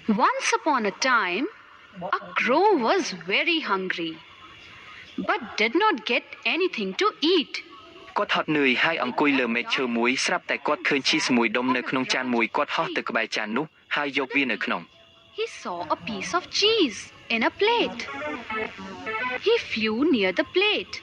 Once upon a time, a crow was very hungry, but did not get anything to eat. គាត់ហត់នឿយហើយអង្គុយលើមេឃឈើមួយស្រាប់តែគាត់ឃើញជីស្មួយដុំនៅក្នុងចានមួយគាត់ហោះទៅក្បែរចាននោះហើយយកវានៅក្នុង He saw a piece of cheese in a plate. He flew near the plate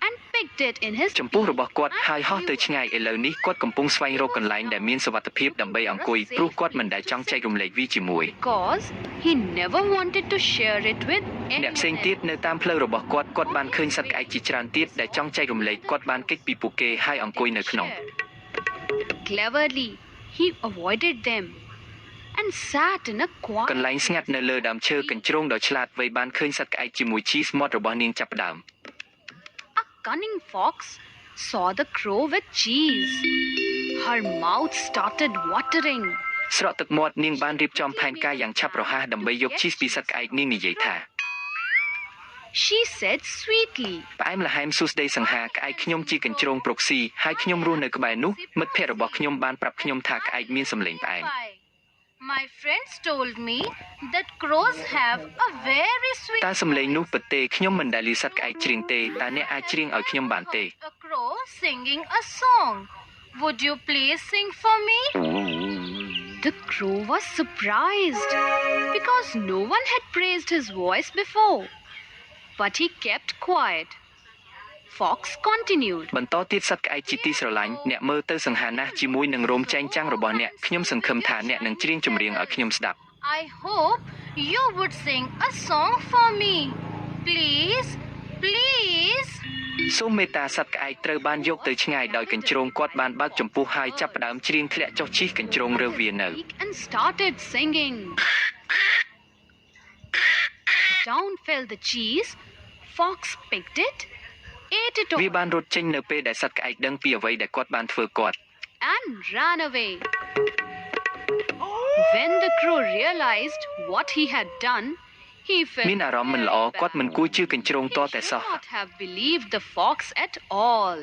and picked it in his ចំពោះរបស់គាត់ហើយហោះទៅឆ្ងាយឥឡូវនេះគាត់កំពុងស្វែងរកកន្លែងដែលមានសុវត្ថិភាពដើម្បីអង្គុយព្រោះគាត់មិនដែលចង់ចែករំលែកវាជាមួយ because he never wanted to share it with អ្នកផ្សេង anyone. ទៀតនៅតាមផ្លូវរបស់គាត់បានឃើញសត្វក្អែកជាច្រើនទៀតដែលចង់ចែករំលែកគាត់បានគេចពីពួកគេហើយអង្គុយនៅក្នុង Cleverly, he avoided them and sat in a ក quiet. ន្លែងស្ងាត់នៅលើដើមឈើកញ្ជ្រោងដ៏ឆ្លាតវៃបានឃើញសត្វក្អែកជាមួយជីសមាត់របស់នាងចាប់ផ្ដើម A cunning fox saw the crow with cheese. Her mouth started watering. ស្រក់ទឹកមាត់នាងបានរៀបចំផែនការយ៉ាងឆាប់រហ័សដើម្បីយកជីសពីសត្វក្អែកនាងនិយាយថា She said sweetly, ផ្អែមល្ហែមសួស្ដីសង្ហាក្អែកខ្ញុំជាកញ្ជ្រោងប្រុកស៊ីហើយខ្ញុំរស់នៅក្បែរនោះមិត្តភ័ក្តិរបស់ខ្ញុំបានប្រាប់ខ្ញុំថាក្អែកមានសម្លេងផ្អែម My friends told me that crows have a very sweet តើសម្លេងនោះពិតទេខ្ញុំមិនដែលឮសត្វក្អែកច្រៀងទេតើអ្នកអាចច្រៀងឲ្យខ្ញុំបានទេ A crow singing a song. Would you please sing for me? The crow was surprised because no one had praised his voice before. But he kept quiet. Fox continued. បន្តទៀតសត្វក្អែកជាទីស្រឡាញ់អ្នកមើលទៅសង្ហាណាស់ជាមួយនឹងរោមចែងចាំងរបស់អ្នកខ្ញុំសង្ឃឹមថាអ្នកនឹងច្រៀងចម្រៀងឲ្យខ្ញុំស្ដាប់ I hope you would sing a song for me. Please, please. សូមមេត្តាសត្វក្អែកត្រូវបានយកទៅឆ្ងាយដោយកញ្ជ្រោងគាត់បានបើកចំពោះហើយចាប់ផ្ដើមច្រៀងធ្លាក់ចុះជិះកញ្ជ្រោងរើវានៅ And started singing. Down fell the cheese. Fox picked it, ate it វា all, បានរត់ចេញនៅពេលដែលសត្វក្អែកដឹងពីអ្វីដែលគាត់បានធ្វើគាត់ and ran away. When the crow realized what he had done, he felt មានអារម្មណ៍មិនល្អគាត់មិនគួរជឿកញ្ជ្រោងតតែសោះ not have believed the fox at all.